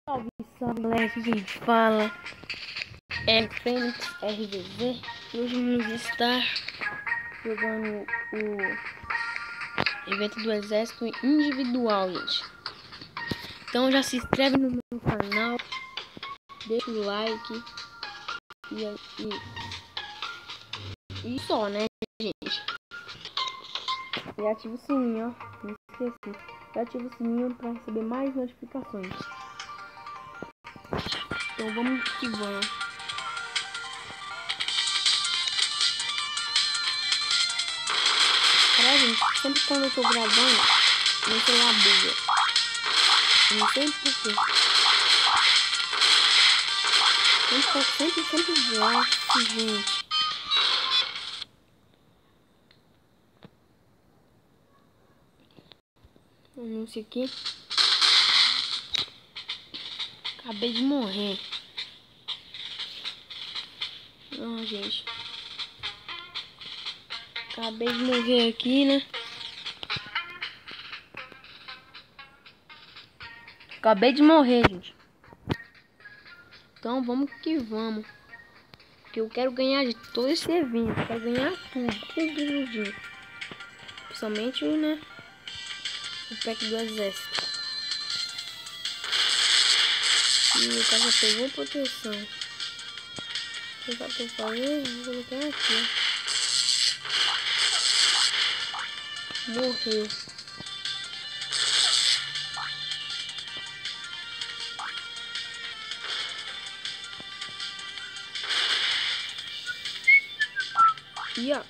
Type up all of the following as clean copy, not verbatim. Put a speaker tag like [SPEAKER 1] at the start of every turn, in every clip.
[SPEAKER 1] Salve, salve, galera, aqui quem fala é Fênix RVZ e hoje vamos estar jogando o evento do exército individual, gente. Então já se inscreve no meu canal, deixa o like e só, né, gente? E ativa o sininho, ó, não esqueci. E ativa o sininho para receber mais notificações. Então vamos que vamos. Cara, gente, sempre quando eu tô gravando, meu celular buga. Eu não sei porquê. Sempre gosto, gente. Anúncio aqui. Acabei de morrer. Não, gente. Acabei de morrer aqui, né? Acabei de morrer, gente. Então vamos que vamos. Porque eu quero ganhar de todo esse evento. Eu quero ganhar tudo. Principalmente, né? O pack do exército. E o cara já pegou proteção. O que eu vou fazer? Vou colocar aqui. Morreu. E ó.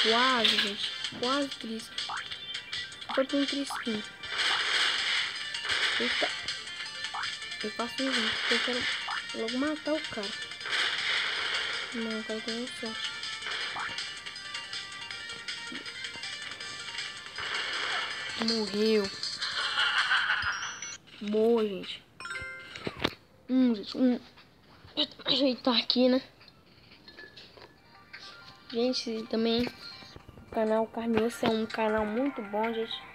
[SPEAKER 1] Quase, gente. Quase triste. Foi por um tristinho. Eita. Eu faço um vídeo porque eu quero logo matar o cara. Não, eu quero ter sorte. Morreu. Boa, gente. Gente. Ajeitar aqui, né? Gente, também o canal Carne Osso é um canal muito bom, gente.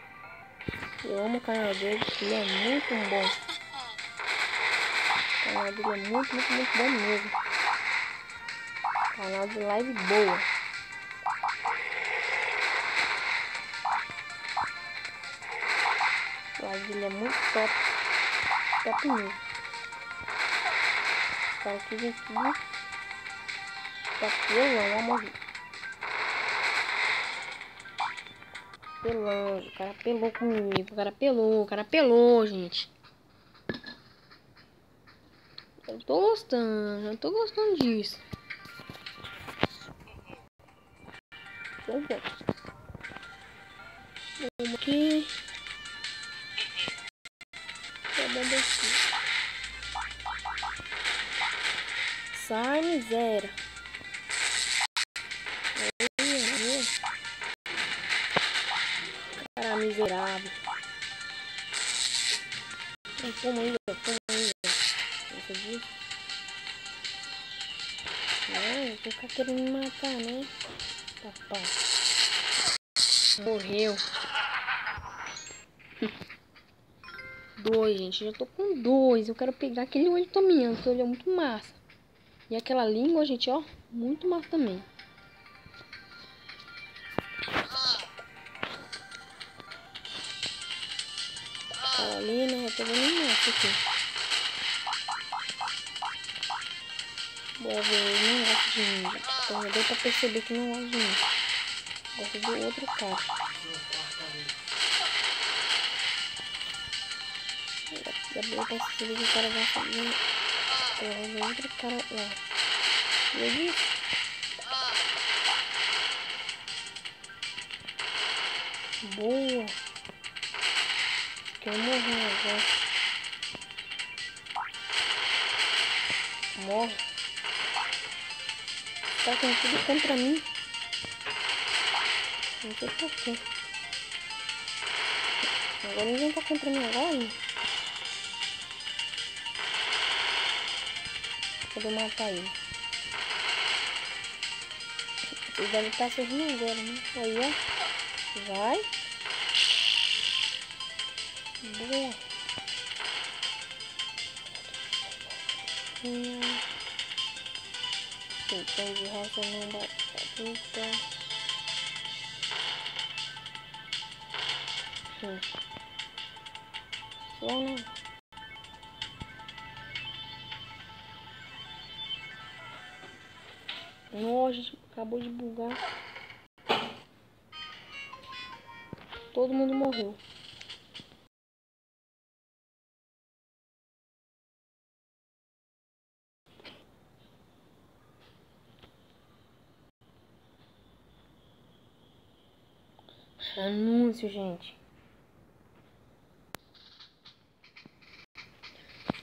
[SPEAKER 1] Eu amo o canal dele, ele é muito bom. O canal dele é muito bom mesmo. Canal de live boa. O live dele é muito top. Top mesmo. O cara que vem aqui. Tá pelão, amor. Pelão, o cara pelou comigo. O cara pelou, gente. Eu tô gostando disso. Vamos aqui. Tá dando aqui. Sai, miséria. Cara miserável. Toma aí. Você viu? Não, vou ficar querendo me matar, né? Papai. Morreu. 2, gente. Já tô com 2. Eu quero pegar aquele olho tominhando, que ele é muito massa. E aquela língua, gente, ó. Muito massa também. Aquela ali, né? Eu tô vendo massa aqui. Bora ver, eu não gosto de mim, gente. Então deu pra perceber que não gosto de mim. Gosto do outro cara. Já deu pra perceber que o cara vai fazer. Eu vou ver outro cara lá. Viu isso? Boa. Quer morrer agora. Morre. Tá com tudo contra mim. Não sei porquê. Agora ninguém tá contra mim agora. Vou matar ele. Ele deve estar sorrindo agora, né? Aí, ó. Vai. Boa. Então de resto não batuta. Só não. Nossa, acabou de bugar. Todo mundo morreu. Anúncio, gente.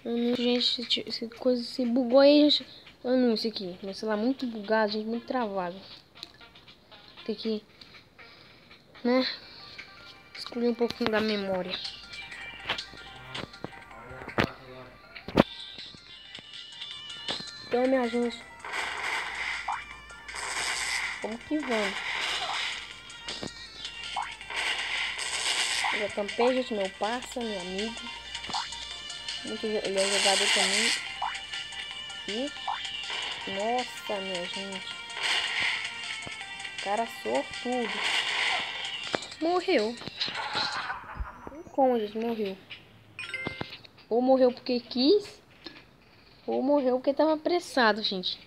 [SPEAKER 1] Anúncio, gente. Se coisa se bugou aí, gente. Anúncio aqui. Meu celular muito bugado, gente. Muito travado. Tem que, né? Excluir um pouquinho da memória. Então, minha gente. Vamos que vamos. Eu tampei, gente. Meu parça, meu amigo. Ele é jogador também. E nossa, minha gente. Cara sortudo. Morreu. Como, gente? Morreu. Ou morreu porque quis. Ou morreu porque tava apressado, gente.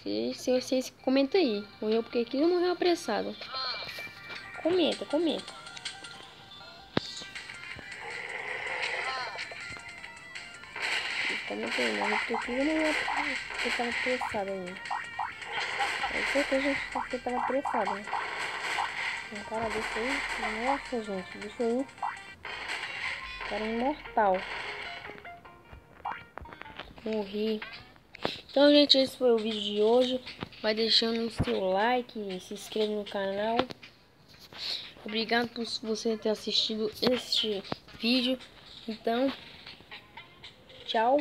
[SPEAKER 1] Se vocês comentam aí. Morreu porque quis ou morreu apressado? Comenta. Comenta aí. Morreu porque quis ou morreu porque tava apressado ainda? Com certeza, gente, porque tava apressado, né? Um cara desse aí. Nossa, gente. Deixa aí. Cara imortal. Morri. Então, gente, esse foi o vídeo de hoje. Vai deixando o seu like e se inscreva no canal. Obrigado por você ter assistido este vídeo. Então, tchau.